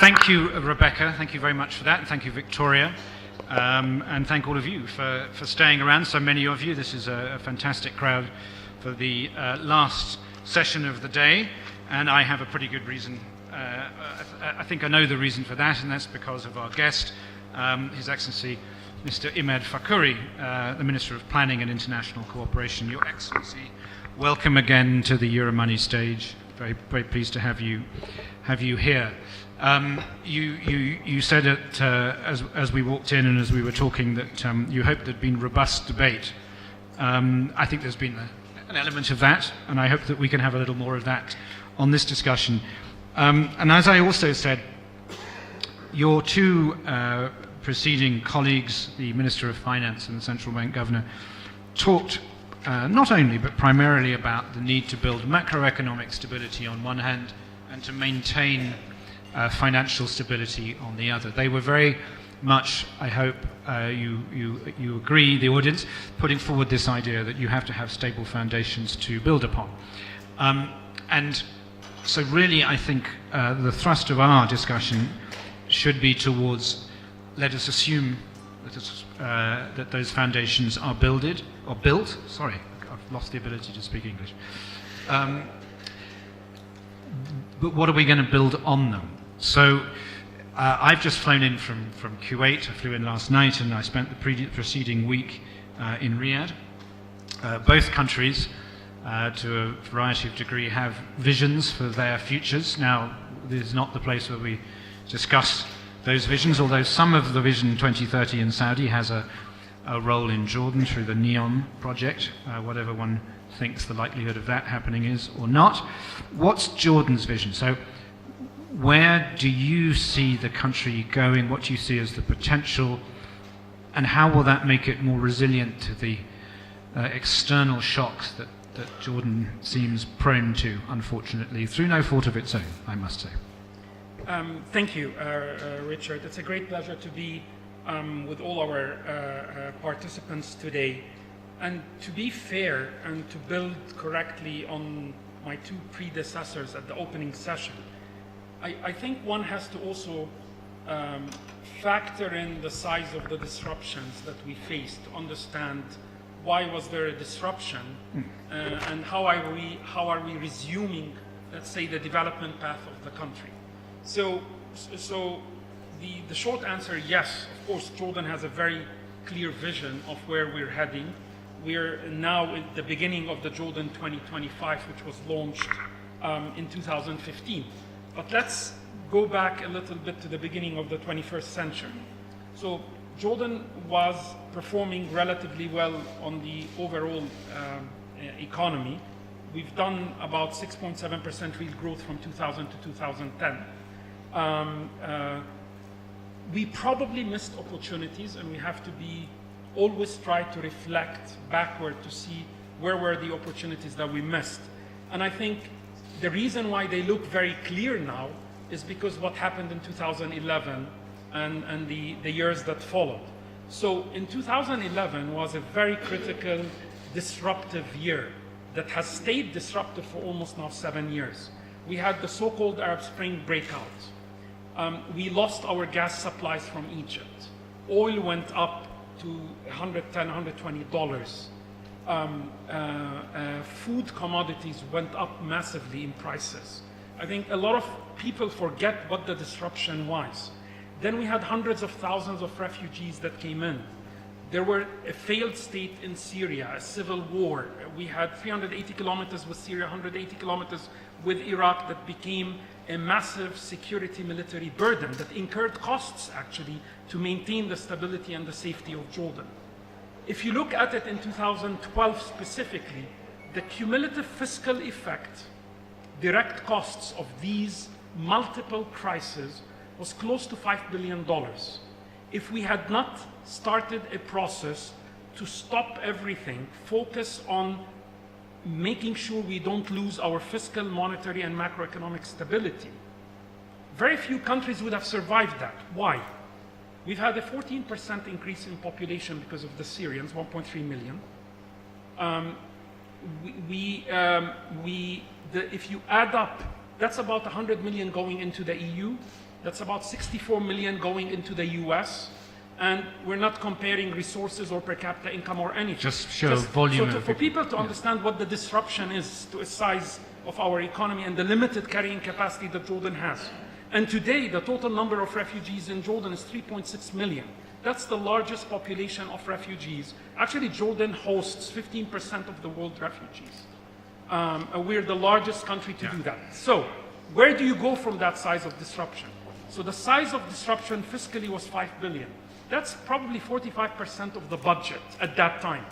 Thank you, Rebecca. Thank you very much for that. And thank you, Victoria. And thank all of you for staying around, so many of you. This is a fantastic crowd for the last session of the day. And I have a pretty good reason. I think I know the reason for that, and that's because of our guest, His Excellency Mr. Imed Fakhoury, the Minister of Planning and International Cooperation. Your Excellency, welcome again to the Euromoney stage. Very, very pleased to have you here. You said it as we walked in and as we were talking that you hoped there'd been robust debate. I think there's been an element of that, and I hope that we can have a little more of that on this discussion. And as I also said, your two preceding colleagues, the Minister of Finance and the Central Bank Governor, talked not only but primarily about the need to build macroeconomic stability on one hand and to maintain financial stability on the other. They were very much, I hope you agree, the audience, putting forward this idea that you have to have stable foundations to build upon. And so really I think the thrust of our discussion should be towards, let us assume that those foundations are built. Sorry, I've lost the ability to speak English. But what are we going to build on them? So I've just flown in from Kuwait. I flew in last night and I spent the preceding week in Riyadh. Both countries, to a variety of degree, have visions for their futures. Now, this is not the place where we discuss those visions, although some of the Vision 2030 in Saudi has a role in Jordan through the NEOM project, whatever one thinks the likelihood of that happening is or not. What's Jordan's vision? So where do you see the country going? What do you see as the potential? And how will that make it more resilient to the external shocks that Jordan seems prone to, unfortunately, through no fault of its own, I must say? Thank you, Richard. It's a great pleasure to be with all our participants today. And to be fair and to build correctly on my two predecessors at the opening session, I think one has to also factor in the size of the disruptions that we faced to understand why was there a disruption and how are we resuming, let's say, the development path of the country. So the short answer, yes, of course, Jordan has a very clear vision of where we're heading. We're now at the beginning of the Jordan 2025, which was launched in 2015. But let's go back a little bit to the beginning of the 21st century. So Jordan was performing relatively well on the overall economy. We've done about 6.7% real growth from 2000 to 2010. We probably missed opportunities, and we have to always try to reflect backward to see where were the opportunities that we missed. And I think the reason why they look very clear now is because what happened in 2011 and the years that followed. So in 2011 was a very critical, disruptive year that has stayed disruptive for almost now 7 years. We had the so-called Arab Spring breakout. We lost our gas supplies from Egypt. Oil went up to $110, $120. Food commodities went up massively in prices. I think a lot of people forget what the disruption was. Then we had hundreds of thousands of refugees that came in. There were a failed state in Syria, a civil war. We had 380 kilometers with Syria, 180 kilometers with Iraq that became a massive security military burden that incurred costs actually to maintain the stability and the safety of Jordan. If you look at it in 2012 specifically, the cumulative fiscal effect, direct costs of these multiple crises was close to $5 billion. If we had not started a process to stop everything, focus on making sure we don't lose our fiscal, monetary, and macroeconomic stability, very few countries would have survived that. Why? We've had a 14% increase in population because of the Syrians, 1.3 million. If you add up, that's about 100 million going into the EU That's about 64 million going into the US. And we're not comparing resources or per capita income or anything. Just show volume. So for people to understand what the disruption is to a size of our economy and the limited carrying capacity that Jordan has. And today, the total number of refugees in Jordan is 3.6 million. That's the largest population of refugees. Actually, Jordan hosts 15% of the world refugees. We're the largest country to do that. So where do you go from that size of disruption? So the size of disruption fiscally was 5 billion. That's probably 45% of the budget at that time.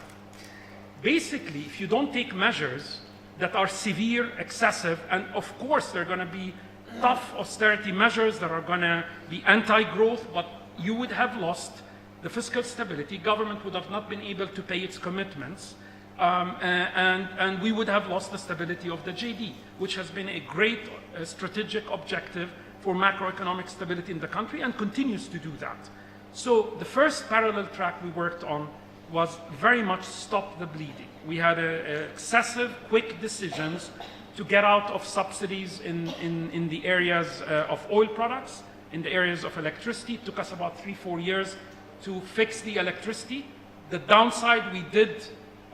Basically, if you don't take measures that are severe, excessive, and of course there are going to be tough austerity measures that are going to be anti-growth, but you would have lost the fiscal stability, government would have not been able to pay its commitments, and we would have lost the stability of the JD, which has been a great strategic objective for macroeconomic stability in the country and continues to do that. So the first parallel track we worked on was very much stop the bleeding. We had excessive, quick decisions to get out of subsidies in the areas of oil products, in the areas of electricity. It took us about 3-4 years to fix the electricity. The downside, we did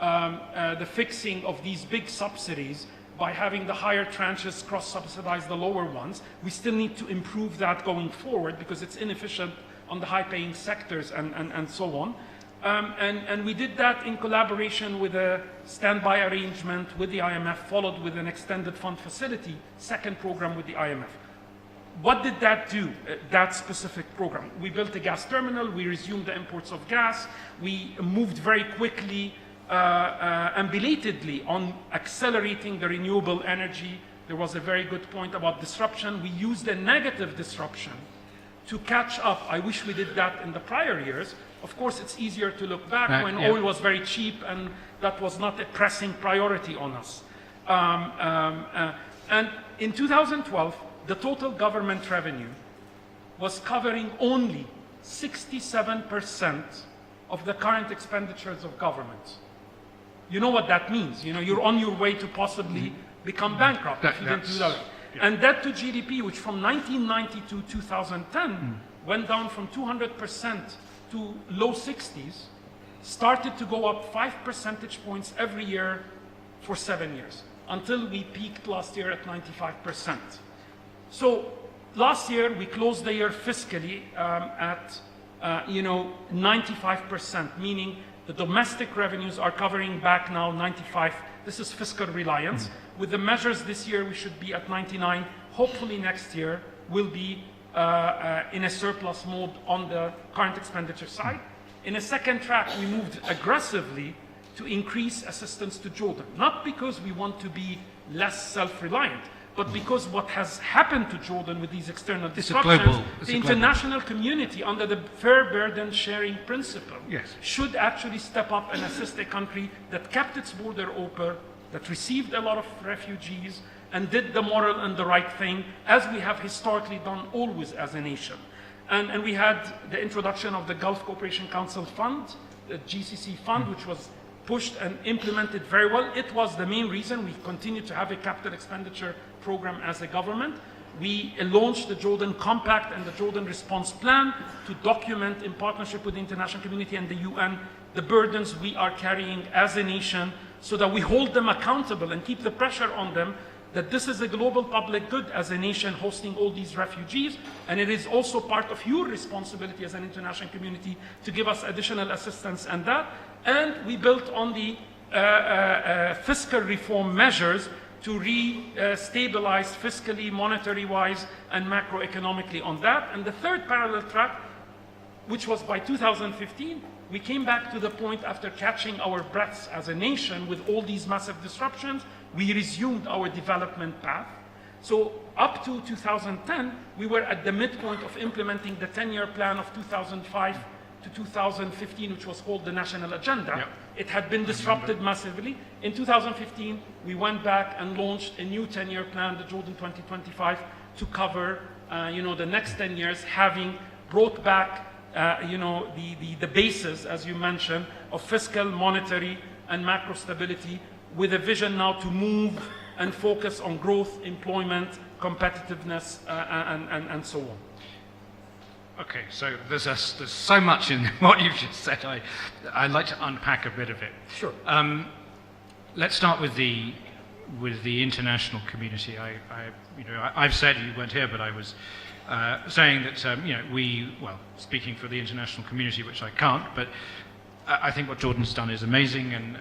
the fixing of these big subsidies by having the higher tranches cross-subsidize the lower ones. We still need to improve that going forward because it's inefficient on the high-paying sectors and so on. And we did that in collaboration with a standby arrangement with the IMF, followed with an extended fund facility, second program with the IMF. What did that do, that specific program? We built a gas terminal, we resumed the imports of gas, we moved very quickly and belatedly on accelerating the renewable energy. There was a very good point about disruption. We used a negative disruption to catch up. I wish we did that in the prior years. Of course, it's easier to look back when oil was very cheap and that was not a pressing priority on us. And in 2012, the total government revenue was covering only 67% of the current expenditures of government. You know what that means. You know, you're on your way to possibly become bankrupt if you didn't do that. Yeah. And debt to GDP, which from 1990 to 2010 went down from 200% to low 60s, started to go up 5 percentage points every year for 7 years, until we peaked last year at 95%. So last year, we closed the year fiscally at 95%, meaning the domestic revenues are covering back now 95%. This is fiscal reliance. With the measures this year, we should be at 99%. Hopefully next year, we'll be in a surplus mode on the current expenditure side. In a second track, we moved aggressively to increase assistance to Jordan, not because we want to be less self-reliant, but because what has happened to Jordan with these external disruptions, the international community under the fair burden sharing principle should actually step up and assist a country that kept its border open, that received a lot of refugees, and did the moral and the right thing, as we have historically done always as a nation. And we had the introduction of the Gulf Cooperation Council Fund, the GCC fund, which was pushed and implemented very well. It was the main reason we continue to have a capital expenditure program as a government. We launched the Jordan Compact and the Jordan Response Plan to document, in partnership with the international community and the UN, the burdens we are carrying as a nation, so that we hold them accountable and keep the pressure on them that this is a global public good as a nation hosting all these refugees, and it is also part of your responsibility as an international community to give us additional assistance and that. And we built on the fiscal reform measures to re-stabilize fiscally, monetary-wise, and macroeconomically on that. And the third parallel track, which was by 2015, we came back to the point after catching our breaths as a nation with all these massive disruptions, we resumed our development path. So up to 2010, we were at the midpoint of implementing the 10-year plan of 2005 to 2015, which was called the National Agenda. Yep. It had been disrupted massively. In 2015, we went back and launched a new 10-year plan, the Jordan 2025, to cover the next 10 years, having brought back the basis, as you mentioned, of fiscal, monetary, and macro stability, with a vision now to move and focus on growth, employment, competitiveness, and so on. Okay, so there's so much in what you've just said. I'd like to unpack a bit of it. Sure. Let's start with the international community. I've said, you weren't here, but I was saying that speaking for the international community, which I can't, but I think what Jordan's done is amazing, and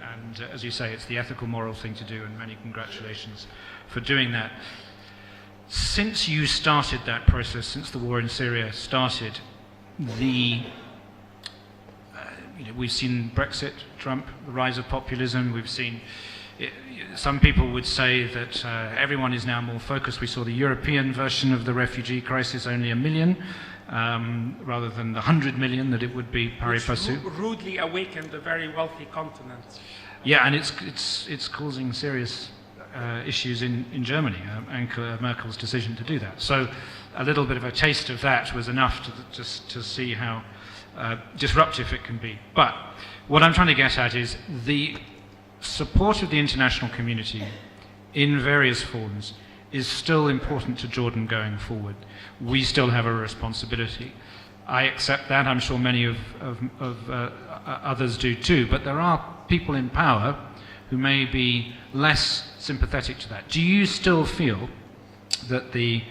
as you say, it's the ethical, moral thing to do, and many congratulations for doing that. Since you started that process, since the war in Syria started, we've seen Brexit, Trump, the rise of populism. We've seen, some people would say that everyone is now more focused. We saw the European version of the refugee crisis, only 1 million, rather than the 100 million that it would be pari passu. Rudely awakened a very wealthy continent. Yeah, and it's causing serious issues in Germany, Angela Merkel's decision to do that. So a little bit of a taste of that was enough to see how disruptive it can be. But what I'm trying to get at is the support of the international community in various forms is still important to Jordan going forward. We still have a responsibility. I accept that. I'm sure many of others do too. But there are people in power who may be less sympathetic to that. Do you still feel that the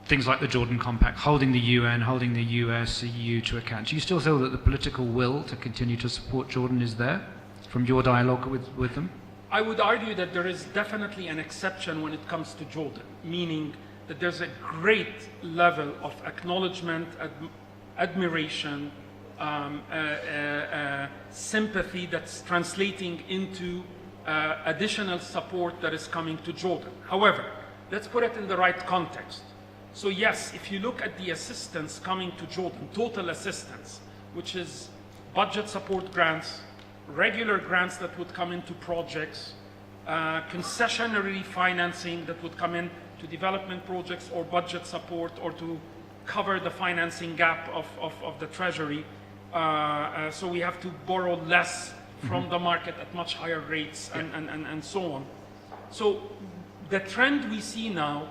things like the Jordan Compact, holding the UN, holding the US, the EU to account, do you still feel that the political will to continue to support Jordan is there from your dialogue with them? I would argue that there is definitely an exception when it comes to Jordan, meaning that there's a great level of acknowledgement, admiration, sympathy that's translating into additional support that is coming to Jordan. However, let's put it in the right context. So yes, if you look at the assistance coming to Jordan, total assistance, which is budget support grants, regular grants that would come into projects, concessionary financing that would come in to development projects or budget support or to cover the financing gap of the Treasury. So we have to borrow less from the market at much higher rates and so on. So the trend we see now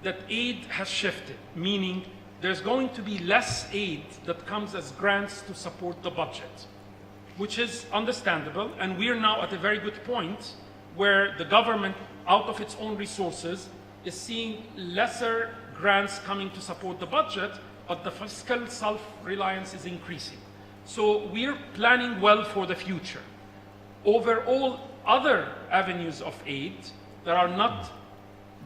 that aid has shifted, meaning there's going to be less aid that comes as grants to support the budget, which is understandable, and we're now at a very good point where the government, out of its own resources, is seeing lesser grants coming to support the budget, but the fiscal self-reliance is increasing. So we're planning well for the future. Overall, other avenues of aid that are not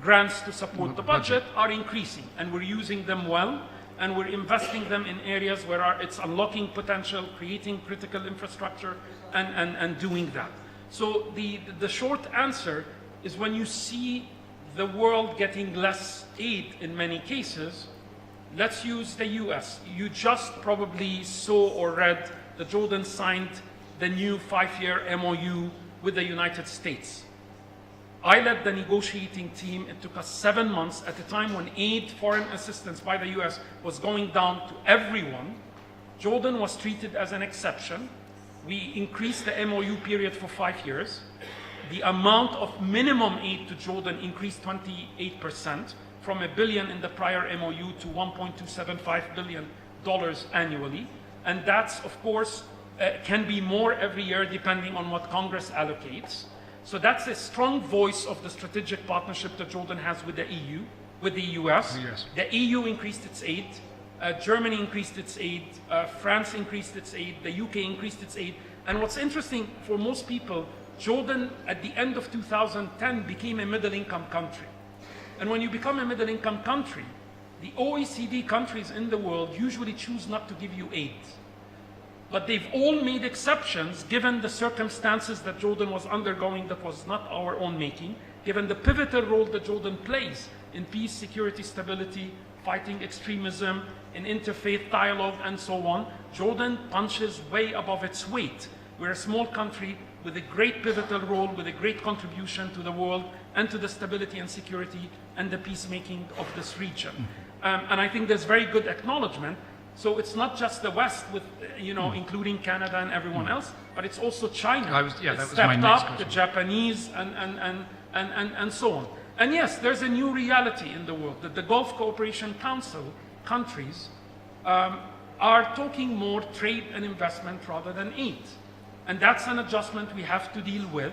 grants to support the budget are increasing, and we're using them well, and we're investing them in areas where it's unlocking potential, creating critical infrastructure, and doing that. So the short answer is when you see the world getting less aid in many cases, let's use the US. You just probably saw or read that Jordan signed the new 5-year MOU with the United States. I led the negotiating team. It took us 7 months at a time when aid, foreign assistance by the US was going down to everyone. Jordan was treated as an exception. We increased the MOU period for 5 years. The amount of minimum aid to Jordan increased 28%, from $1 billion in the prior MOU to $1.275 billion annually. And that's, of course, can be more every year depending on what Congress allocates. So that's a strong voice of the strategic partnership that Jordan has with the EU, with the US. Yes. The EU increased its aid, Germany increased its aid, France increased its aid, the UK increased its aid. And what's interesting for most people, Jordan at the end of 2010 became a middle-income country. And when you become a middle-income country, the OECD countries in the world usually choose not to give you aid. But they've all made exceptions given the circumstances that Jordan was undergoing that was not our own making, given the pivotal role that Jordan plays in peace, security, stability, fighting extremism, in interfaith dialogue, and so on. Jordan punches way above its weight. We're a small country with a great pivotal role, with a great contribution to the world and to the stability and security and the peacemaking of this region. And I think there's very good acknowledgement. So it's not just the West, with including Canada and everyone else, but it's also China. That was my stepped next up, question. the Japanese, and so on. And yes, there's a new reality in the world that the Gulf Cooperation Council countries are talking more trade and investment rather than aid. And that's an adjustment we have to deal with.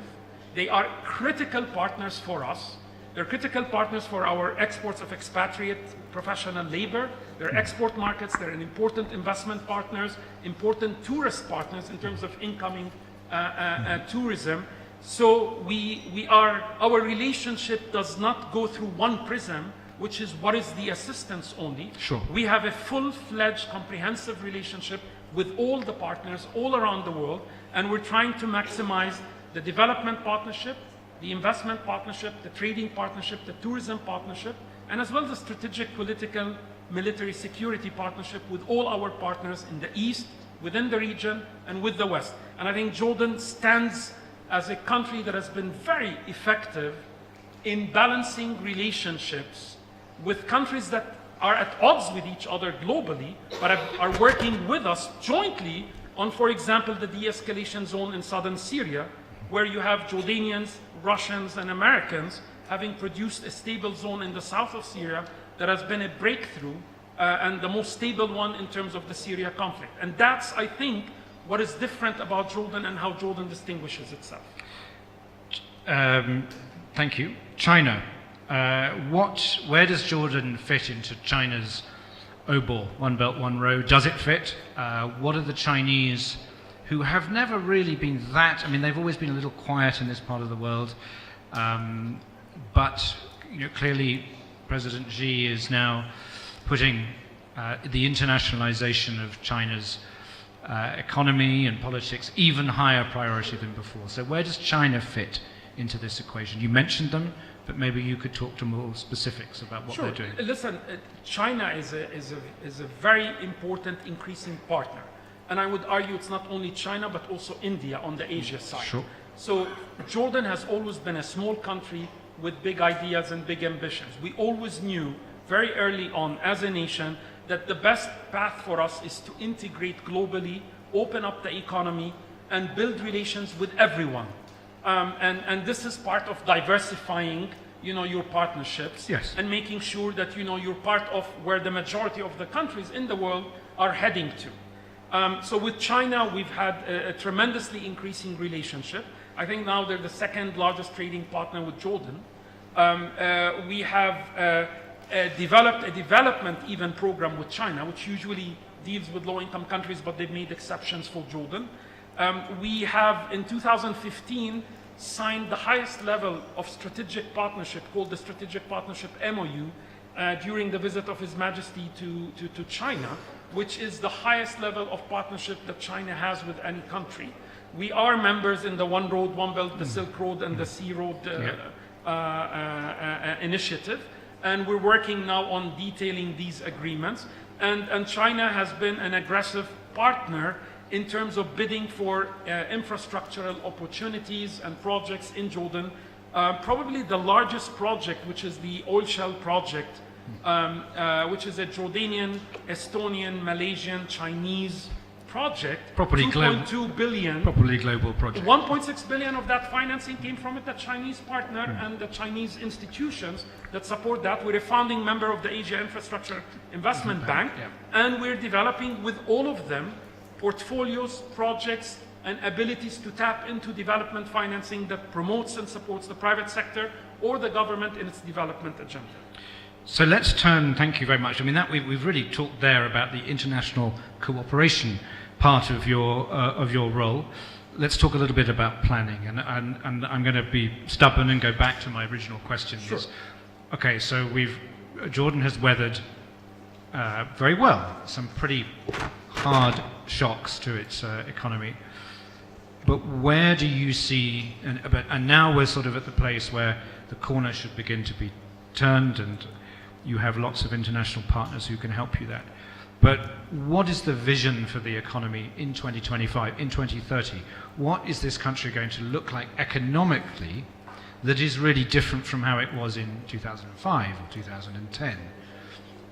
They are critical partners for us. They're critical partners for our exports of expatriate professional labor. They're export markets. They're an important investment partners, important tourist partners in terms of incoming tourism. So our relationship does not go through one prism, which is what is the assistance only. Sure. We have a full-fledged, comprehensive relationship with all the partners all around the world, and we're trying to maximize the development partnership, the investment partnership, the trading partnership, the tourism partnership, and as well as the strategic, political, military security partnership with all our partners in the East, within the region, and with the West. And I think Jordan stands as a country that has been very effective in balancing relationships with countries that are at odds with each other globally, but are working with us jointly on, for example, the de-escalation zone in southern Syria, where you have Jordanians, Russians, and Americans having produced a stable zone in the south of Syria that has been a breakthrough and the most stable one in terms of the Syria conflict. And that's, I think, what is different about Jordan and how Jordan distinguishes itself. Thank you. China. Where does Jordan fit into China's OBOR, One Belt, One Road? Does it fit? What are the Chinese, who have never really been that, I mean, they've always been a little quiet in this part of the world, but clearly President Xi is now putting the internationalization of China's economy and politics even higher priority than before. So where does China fit into this equation? You mentioned them, but maybe you could talk to more specifics about what they're doing. Listen, China is a very important increasing partner. And I would argue it's not only China, but also India on the Asia side. Sure. So Jordan has always been a small country with big ideas and big ambitions. We always knew very early on as a nation that the best path for us is to integrate globally, open up the economy, and build relations with everyone. And this is part of diversifying, your partnerships, yes, and making sure that, you're part of where the majority of the countries in the world are heading to. So with China, we've had a tremendously increasing relationship. I think now they're the second largest trading partner with Jordan. We have developed a development even program with China, which usually deals with low-income countries, but they've made exceptions for Jordan. We have, in 2015, signed the highest level of strategic partnership, called the Strategic Partnership MOU, during the visit of His Majesty to China, which is the highest level of partnership that China has with any country. We are members in the One Road, One Belt, the Silk Road, and the Sea Road initiative, and we're working now on detailing these agreements. And China has been an aggressive partner in terms of bidding for infrastructural opportunities and projects in Jordan. Probably the largest project, which is the oil shell project, which is a Jordanian, Estonian, Malaysian, Chinese project. Properly 2.2 billion. Properly global project. 1.6 billion of that financing came from the Chinese partner and the Chinese institutions that support that. We're a founding member of the Asia Infrastructure Investment Bank, and we're developing with all of them portfolios, projects, and abilities to tap into development financing that promotes and supports the private sector or the government in its development agenda. So let's turn, thank you very much. I mean, we've really talked there about the international cooperation part of your role. Let's talk a little bit about planning, and I'm going to be stubborn and go back to my original question. Sure. Okay, so Jordan has weathered very well some pretty hard shocks to its economy. But where do you see, and now we're sort of at the place where the corner should begin to be turned, and you have lots of international partners who can help you that. But what is the vision for the economy in 2025, in 2030? What is this country going to look like economically that is really different from how it was in 2005 or 2010?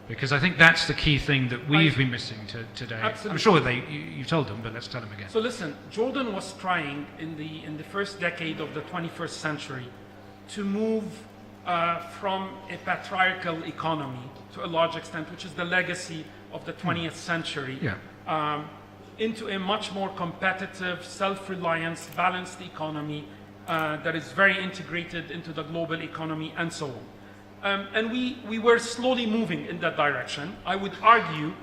Because I think that's the key thing that we've been missing today. Absolutely. I'm sure you told them, but let's tell them again. So listen, Jordan was trying in the first decade of the 21st century to move from a patriarchal economy to a large extent, which is the legacy of the 20th century into a much more competitive, self-reliance, balanced economy that is very integrated into the global economy and so on. And we were slowly moving in that direction. I would argue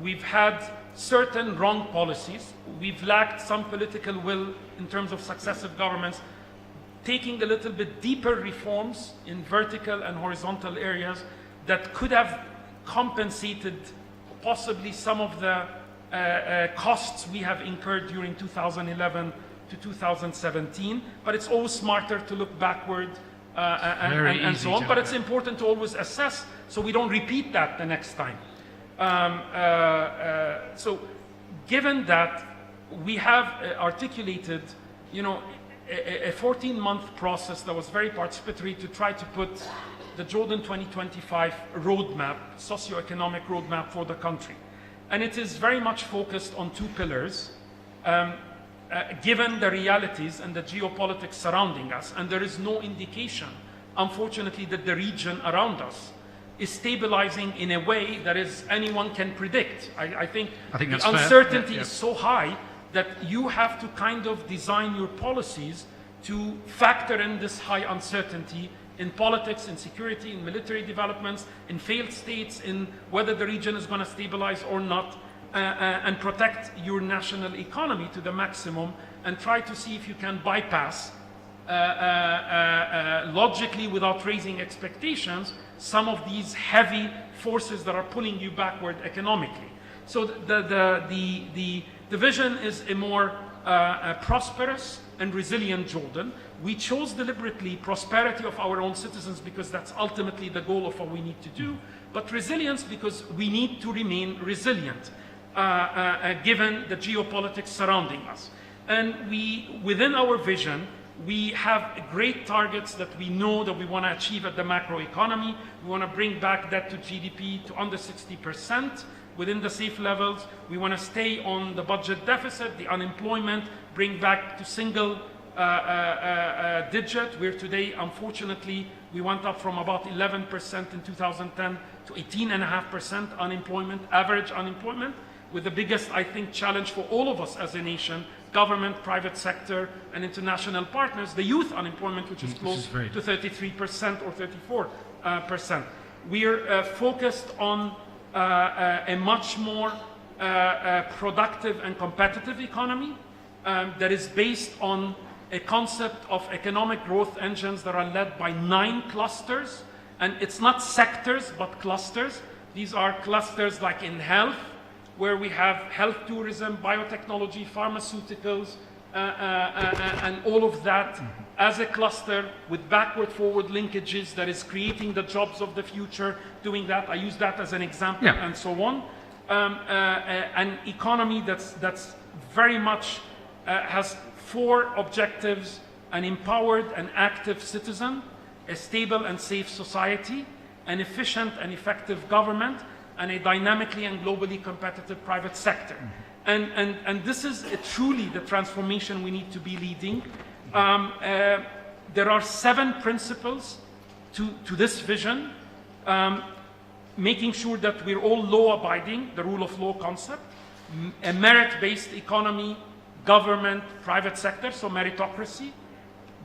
we've had certain wrong policies. We've lacked some political will in terms of successive governments taking a little bit deeper reforms in vertical and horizontal areas that could have compensated possibly some of the costs we have incurred during 2011 to 2017. But it's always smarter to look backward and so on. But it's important to always assess so we don't repeat that the next time. So given that we have articulated, a 14-month process that was very participatory to try to put the Jordan 2025 roadmap, socioeconomic roadmap for the country. And it is very much focused on two pillars, given the realities and the geopolitics surrounding us. And there is no indication, unfortunately, that the region around us is stabilizing in a way that anyone can predict. I think the uncertainty is so high that you have to kind of design your policies to factor in this high uncertainty in politics, in security, in military developments, in failed states, in whether the region is going to stabilize or not, and protect your national economy to the maximum and try to see if you can bypass logically without raising expectations some of these heavy forces that are pulling you backward economically. So the vision is a more prosperous and resilient Jordan. We chose deliberately prosperity of our own citizens because that's ultimately the goal of what we need to do, but resilience because we need to remain resilient given the geopolitics surrounding us. And within our vision, we have great targets that we know that we want to achieve at the macro economy. We want to bring back debt to GDP to under 60%. Within the safe levels, we want to stay on the budget deficit, the unemployment, bring back to single digit, where today, unfortunately, we went up from about 11% in 2010 to 18.5% unemployment, average unemployment, with the biggest, I think, challenge for all of us as a nation, government, private sector, and international partners, the youth unemployment, which is close to 33% or 34%. We're focused on a much more productive and competitive economy that is based on a concept of economic growth engines that are led by 9 clusters. And it's not sectors, but clusters. These are clusters like in health, where we have health tourism, biotechnology, pharmaceuticals, and all of that as a cluster with backward-forward linkages that is creating the jobs of the future, doing that. I use that as an example, and so on. An economy that's very much has 4 objectives: an empowered and active citizen, a stable and safe society, an efficient and effective government, and a dynamically and globally competitive private sector. And this is truly the transformation we need to be leading. There are 7 principles to this vision, making sure that we're all law-abiding, the rule of law concept, a merit-based economy, government, private sector, so meritocracy,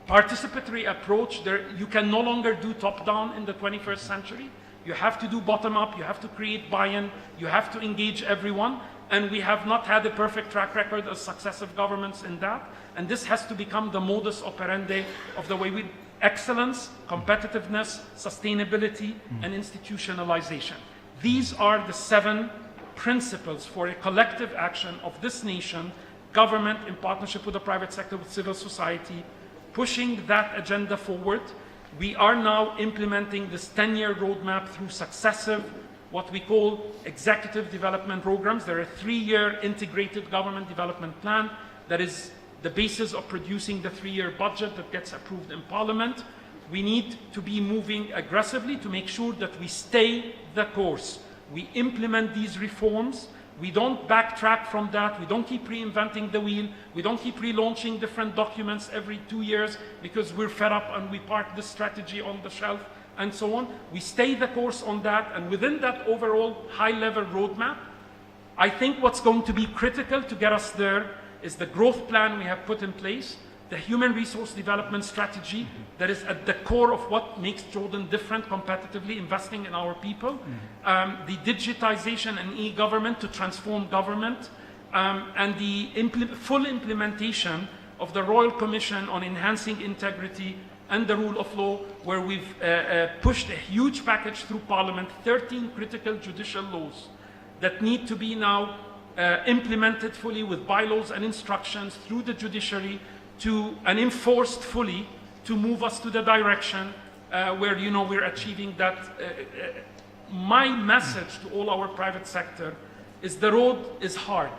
participatory approach. You can no longer do top-down in the 21st century. You have to do bottom-up, you have to create buy-in, you have to engage everyone, and we have not had a perfect track record as successive governments in that, and this has to become the modus operandi of the way we excellence, competitiveness, sustainability, and institutionalization. These are the 7 principles for a collective action of this nation, government in partnership with the private sector, with civil society, pushing that agenda forward. We are now implementing this 10-year roadmap through successive, what we call executive development programs. There are a 3-year integrated government development plan that is the basis of producing the 3-year budget that gets approved in Parliament. We need to be moving aggressively to make sure that we stay the course. We implement these reforms. We don't backtrack from that. We don't keep reinventing the wheel. We don't keep relaunching different documents every 2 years because we're fed up and we park the strategy on the shelf and so on. We stay the course on that, and within that overall high-level roadmap, I think what's going to be critical to get us there is the growth plan we have put in place, the human resource development strategy that is at the core of what makes Jordan different competitively, investing in our people, the digitization and e-government to transform government, and the full implementation of the Royal Commission on Enhancing Integrity and the Rule of Law, where we've pushed a huge package through Parliament, 13 critical judicial laws that need to be now implemented fully with bylaws and instructions through the judiciary and enforced fully to move us to the direction where, you know, we're achieving that. My message to all our private sector is the road is hard.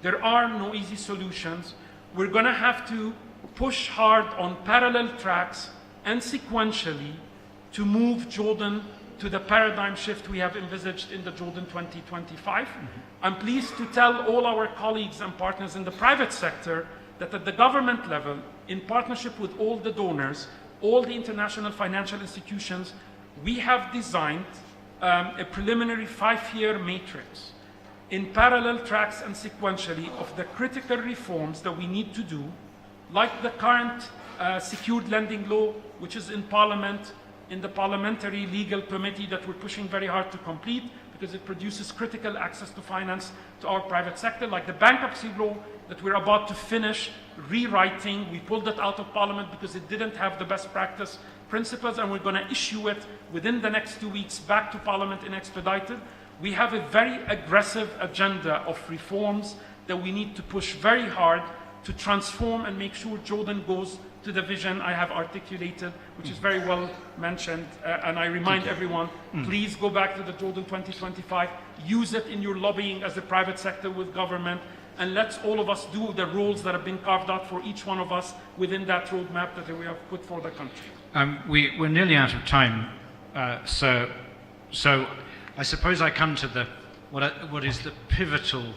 There are no easy solutions. We're going to have to push hard on parallel tracks and sequentially to move Jordan to the paradigm shift we have envisaged in the Jordan 2025. I'm pleased to tell all our colleagues and partners in the private sector that at the government level, in partnership with all the donors, all the international financial institutions, we have designed a preliminary 5-year matrix in parallel tracks and sequentially of the critical reforms that we need to do, like the current secured lending law, which is in Parliament, in the Parliamentary Legal Committee that we're pushing very hard to complete because it produces critical access to finance to our private sector, like the bankruptcy law that we're about to finish rewriting. We pulled it out of Parliament because it didn't have the best practice principles, and we're going to issue it within the next 2 weeks back to Parliament in expedited. We have a very aggressive agenda of reforms that we need to push very hard to transform and make sure Jordan goes to the vision I have articulated, which is very well mentioned. And I remind everyone, please go back to the Jordan 2025, use it in your lobbying as the private sector with government, and let's all of us do the roles that have been carved out for each one of us within that roadmap that we have put for the country. We're nearly out of time, so I suppose I come to what is the pivotal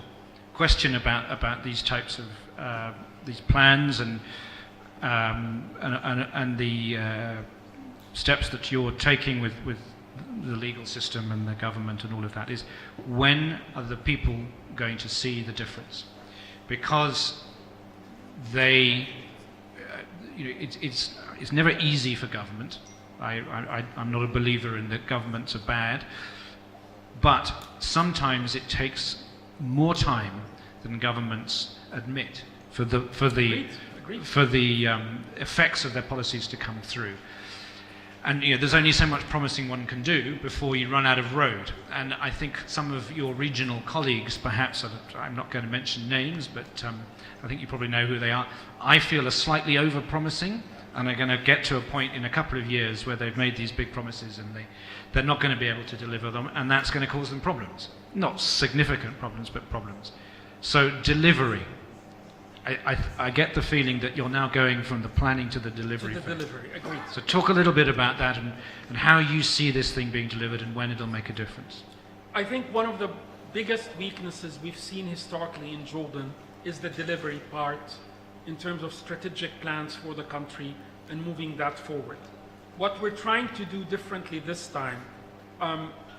question about these types of these plans and the steps that you're taking with the legal system and the government and all of that, is when are the people going to see the difference? Because they, it's never easy for government. I'm not a believer in that governments are bad, but sometimes it takes more time than governments admit for the effects of their policies to come through. And there's only so much promising one can do before you run out of road. And I think some of your regional colleagues, perhaps, I'm not going to mention names, but I think you probably know who they are, I feel are slightly over-promising, and are going to get to a point in a couple of years where they've made these big promises and they're not going to be able to deliver them, and that's going to cause them problems. Not significant problems, but problems. So delivery. I get the feeling that you're now going from the planning to the delivery. Agreed. So talk a little bit about that and how you see this thing being delivered and when it'll make a difference. I think one of the biggest weaknesses we've seen historically in Jordan is the delivery part in terms of strategic plans for the country and moving that forward. What we're trying to do differently this time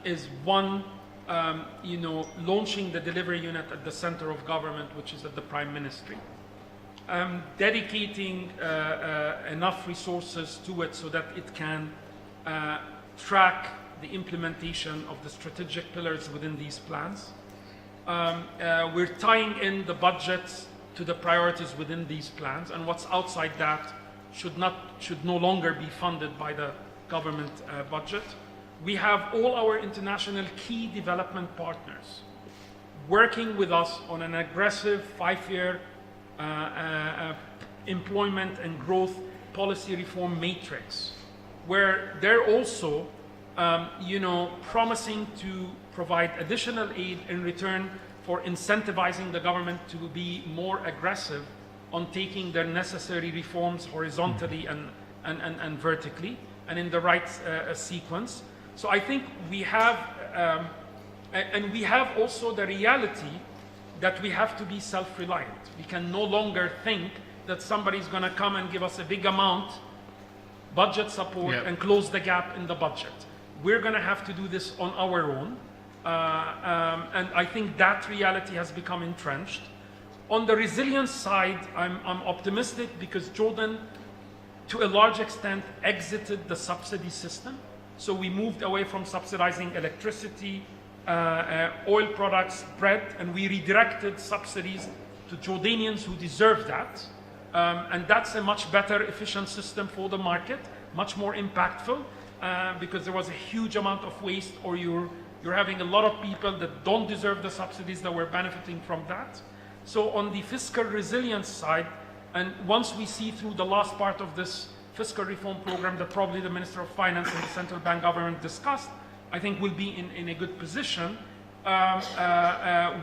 is one, launching the delivery unit at the center of government, which is at the Prime Ministry. Dedicating enough resources to it so that it can track the implementation of the strategic pillars within these plans. We're tying in the budgets to the priorities within these plans, and what's outside that should no longer be funded by the government budget. We have all our international key development partners working with us on an aggressive 5-year employment and growth policy reform matrix, where they're also, promising to provide additional aid in return for incentivizing the government to be more aggressive on taking their necessary reforms horizontally and vertically and in the right sequence. So I think we have, and we have also the reality that we have to be self-reliant. We can no longer think that somebody's going to come and give us a big amount, budget support, and close the gap in the budget. We're going to have to do this on our own. And I think that reality has become entrenched. On the resilience side, I'm optimistic because Jordan, to a large extent, exited the subsidy system. So we moved away from subsidizing electricity, oil products, bread, and we redirected subsidies to Jordanians who deserve that. And that's a much better, efficient system for the market, much more impactful, because there was a huge amount of waste, or you're having a lot of people that don't deserve the subsidies that were benefiting from that. So on the fiscal resilience side, and once we see through the last part of this fiscal reform program that probably the Minister of Finance and the central bank government discussed, I think we'll be in a good position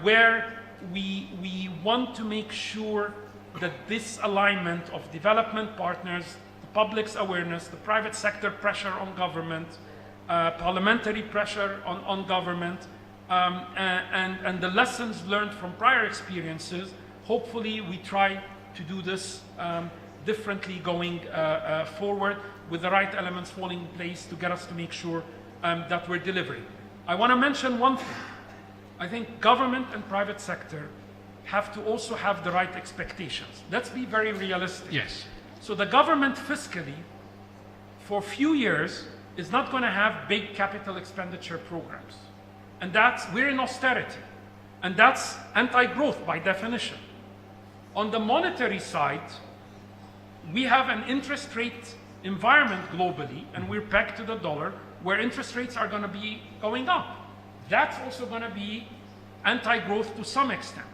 where we want to make sure that this alignment of development partners, the public's awareness, the private sector pressure on government, parliamentary pressure on government, and the lessons learned from prior experiences, hopefully we try to do this differently going forward with the right elements falling in place to get us to make sure that we're delivering. I want to mention one thing. I think government and private sector have to also have the right expectations. Let's be very realistic. Yes. So the government fiscally, for a few years, is not going to have big capital expenditure programs. And we're in austerity. And that's anti-growth by definition. On the monetary side, we have an interest rate environment globally, and we're pegged to the dollar, where interest rates are going to be going up. That's also going to be anti-growth to some extent.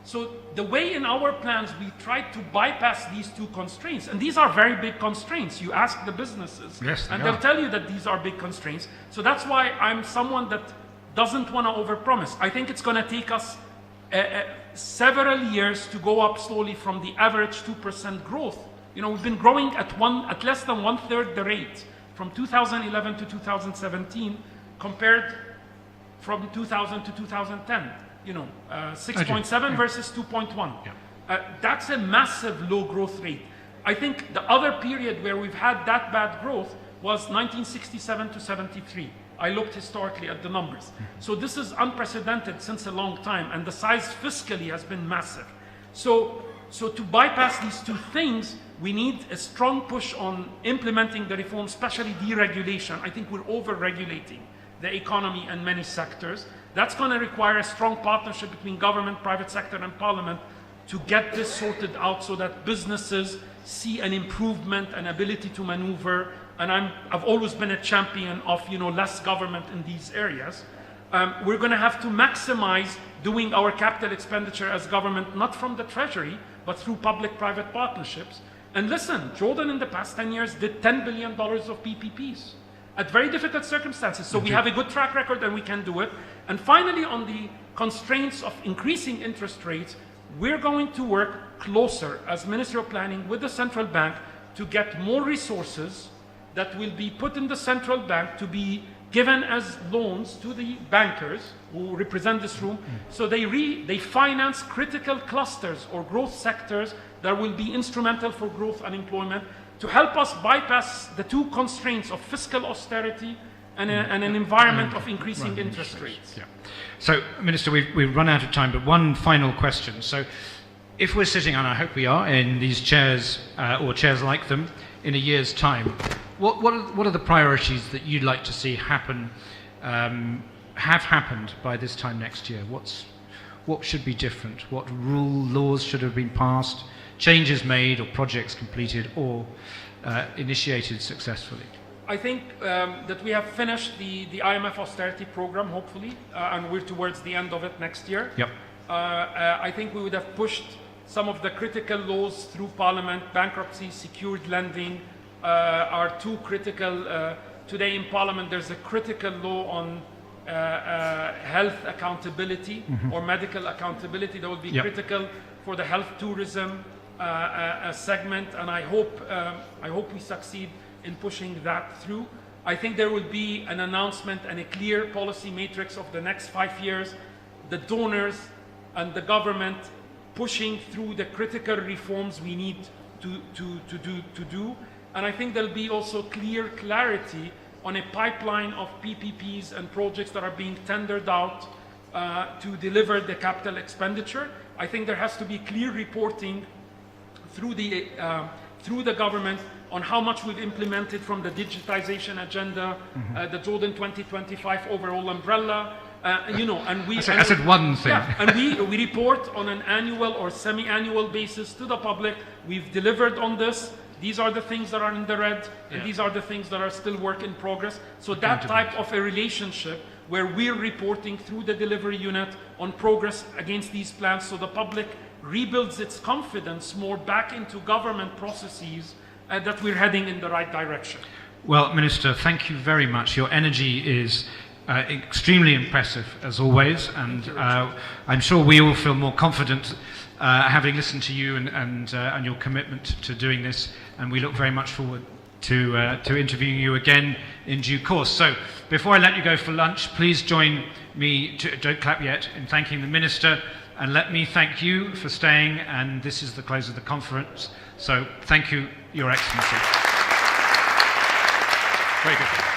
So the way in our plans we try to bypass these two constraints, and these are very big constraints. You ask the businesses, yes, and they'll tell you that these are big constraints. So that's why I'm someone that doesn't want to overpromise. I think it's going to take us several years to go up slowly from the average 2% growth. You know, we've been growing at less than 1/3 the rate from 2011 to 2017 compared from 2000 to 2010. You know, 6.7 versus 2.1. Yeah. That's a massive low growth rate. I think the other period where we've had that bad growth was 1967 to 73. I looked historically at the numbers. So this is unprecedented since a long time, and the size fiscally has been massive. So to bypass these two things, we need a strong push on implementing the reform, especially deregulation. I think we're over-regulating the economy and many sectors. That's going to require a strong partnership between government, private sector, and parliament to get this sorted out so that businesses see an improvement and ability to maneuver. And I've always been a champion of, you know, less government in these areas. We're going to have to maximize doing our capital expenditure as government, not from the treasury, but through public-private partnerships. And listen, Jordan in the past 10 years did $10 billion of PPPs at very difficult circumstances. So we have a good track record and we can do it. And finally, on the constraints of increasing interest rates, we're going to work closer as Ministry of Planning with the central bank to get more resources that will be put in the central bank to be given as loans to the bankers who represent this room, so they finance critical clusters or growth sectors that will be instrumental for growth and employment to help us bypass the two constraints of fiscal austerity and an environment of increasing interest rates. Yeah. So, Minister, we've run out of time, but one final question. So, if we're sitting, and I hope we are, in these chairs or chairs like them in a year's time, what are the priorities that you'd like to see happen, have happened by this time next year? What should be different? What laws should have been passed, changes made, or projects completed or initiated successfully? I think that we have finished the IMF austerity program, hopefully, and we're towards the end of it next year. Yep. I think we would have pushed some of the critical laws through Parliament. Bankruptcy, secured lending are two critical. Today in Parliament there's a critical law on health accountability or medical accountability that will be critical for the health tourism segment, and I hope we succeed in pushing that through. I think there will be an announcement and a clear policy matrix of the next 5 years, the donors and the government pushing through the critical reforms we need to do. And I think there'll be also clarity on a pipeline of PPPs and projects that are being tendered out to deliver the capital expenditure. I think there has to be clear reporting through the government on how much we've implemented from the digitization agenda, the Jordan 2025 overall umbrella, and we... I said one thing. Yeah, and we report on an annual or semi-annual basis to the public. We've delivered on this. These are the things that are in the red, and these are the things that are still work in progress. So that type of a relationship where we're reporting through the delivery unit on progress against these plans, so the public rebuilds its confidence more back into government processes, that we're heading in the right direction. Well, Minister, thank you very much. Your energy is extremely impressive, as always, and I'm sure we all feel more confident having listened to you and your commitment to doing this, and we look very much forward to interviewing you again in due course. So, before I let you go for lunch, please join me, don't clap yet, in thanking the Minister, and let me thank you for staying, and this is the close of the conference. So, thank you, Your Excellency. Very good.